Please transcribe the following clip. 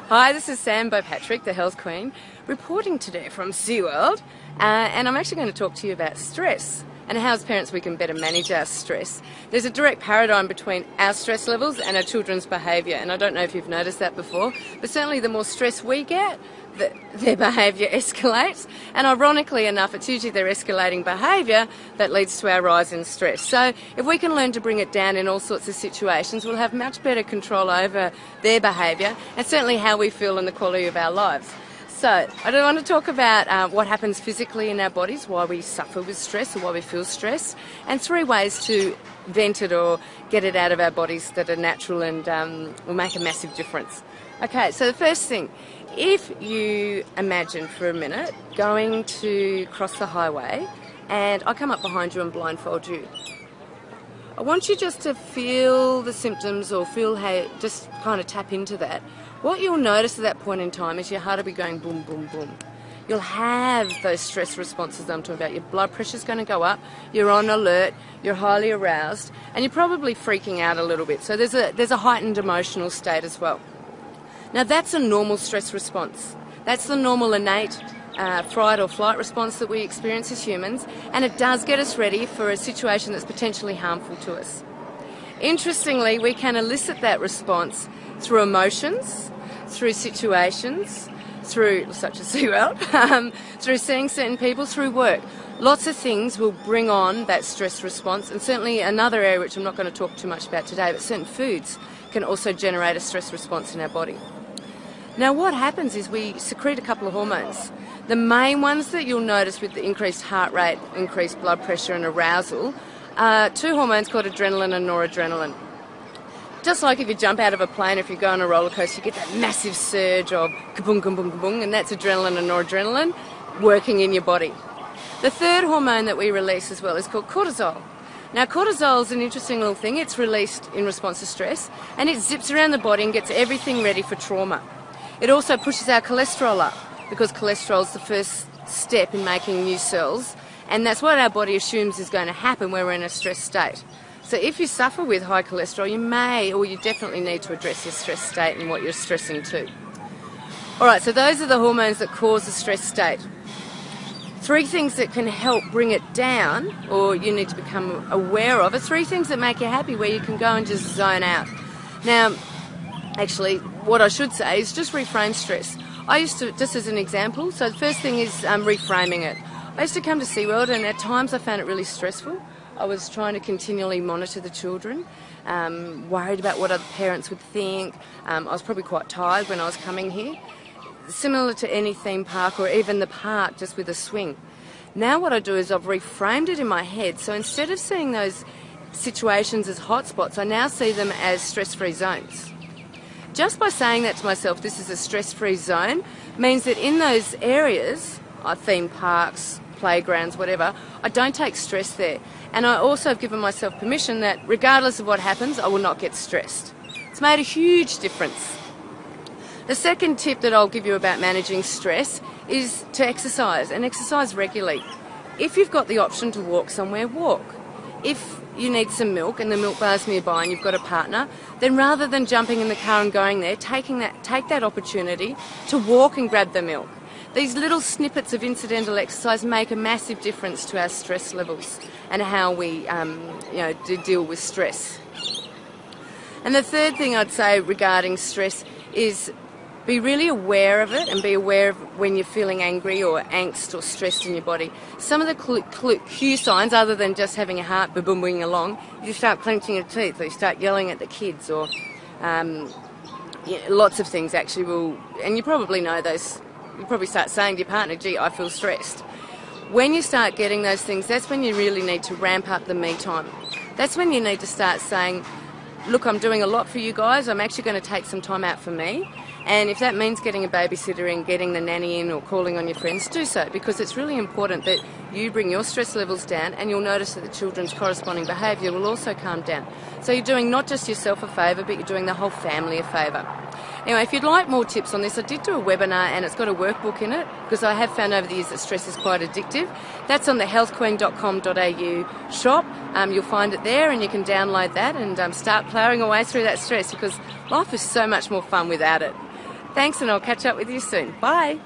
Hi, this is Sam Beau, the Health Queen, reporting today from SeaWorld, and I'm actually going to talk to you about stress and how as parents we can better manage our stress. There's a direct paradigm between our stress levels and our children's behaviour, and I don't know if you've noticed that before, but certainly the more stress we get, their behaviour escalates, and ironically enough it's usually their escalating behaviour that leads to our rise in stress. So if we can learn to bring it down in all sorts of situations, we'll have much better control over their behaviour and certainly how we feel and the quality of our lives. So I don't want to talk about what happens physically in our bodies, why we suffer with stress or why we feel stress, and 3 ways to vent it or get it out of our bodies that are natural and will make a massive difference. Okay, so the first thing, if you imagine for a minute going to cross the highway and I come up behind you and blindfold you, I want you just to feel the symptoms or feel how, just kind of tap into that. What you'll notice at that point in time is your heart will be going boom, boom, boom. You'll have those stress responses I'm talking about. Your blood pressure's going to go up, you're on alert, you're highly aroused, and you're probably freaking out a little bit. So there's a heightened emotional state as well. Now that's a normal stress response. That's the normal innate fright or flight response that we experience as humans, and it does get us ready for a situation that's potentially harmful to us. Interestingly, we can elicit that response through emotions, through situations, through, such as SeaWorld, through seeing certain people, through work. Lots of things will bring on that stress response, and certainly another area which I'm not going to talk too much about today, but certain foods can also generate a stress response in our body. Now what happens is we secrete a couple of hormones. The main ones that you'll notice with the increased heart rate, increased blood pressure and arousal are 2 hormones called adrenaline and noradrenaline. Just like if you jump out of a plane, if you go on a roller coaster, you get that massive surge of kaboom, kaboom, kaboom, and that's adrenaline and noradrenaline working in your body. The third hormone that we release as well is called cortisol. Now cortisol is an interesting little thing. It's released in response to stress and it zips around the body and gets everything ready for trauma. It also pushes our cholesterol up because cholesterol is the first step in making new cells, and that's what our body assumes is going to happen when we're in a stress state. So if you suffer with high cholesterol, you may or you definitely need to address your stress state and what you're stressing to. Alright, so those are the hormones that cause the stress state. 3 things that can help bring it down, or you need to become aware of, are 3 things that make you happy where you can go and just zone out. Now, actually, what I should say is just reframe stress. I used to, just as an example, so the first thing is reframing it. I used to come to SeaWorld and at times I found it really stressful. I was trying to continually monitor the children, worried about what other parents would think. I was probably quite tired when I was coming here. Similar to any theme park or even the park just with a swing. Now what I do is I've reframed it in my head, so instead of seeing those situations as hotspots, I now see them as stress-free zones. Just by saying that to myself, this is a stress-free zone, means that in those areas, theme parks, playgrounds, whatever, I don't take stress there. And I also have given myself permission that regardless of what happens, I will not get stressed. It's made a huge difference. The second tip that I'll give you about managing stress is to exercise, and exercise regularly. If you've got the option to walk somewhere, walk. If you need some milk and the milk bar's nearby and you've got a partner, then rather than jumping in the car and going there, take that opportunity to walk and grab the milk. These little snippets of incidental exercise make a massive difference to our stress levels and how we deal with stress. And the third thing I'd say regarding stress is be really aware of it and be aware of when you're feeling angry or angst or stressed in your body. Some of the cue signs, other than just having a heart boom-booming along, you start clenching your teeth or you start yelling at the kids or lots of things actually will, and you probably know those, you probably start saying to your partner, gee, I feel stressed. When you start getting those things, that's when you really need to ramp up the me time. That's when you need to start saying, look, I'm doing a lot for you guys, I'm actually going to take some time out for me. And if that means getting a babysitter and getting the nanny in or calling on your friends, do so, because it's really important that you bring your stress levels down, and you'll notice that the children's corresponding behaviour will also calm down. So you're doing not just yourself a favour, but you're doing the whole family a favour. Anyway, if you'd like more tips on this, I did do a webinar and it's got a workbook in it, because I have found over the years that stress is quite addictive. That's on the healthqueen.com.au shop. You'll find it there and you can download that and start ploughing away through that stress, because life is so much more fun without it. Thanks, and I'll catch up with you soon. Bye.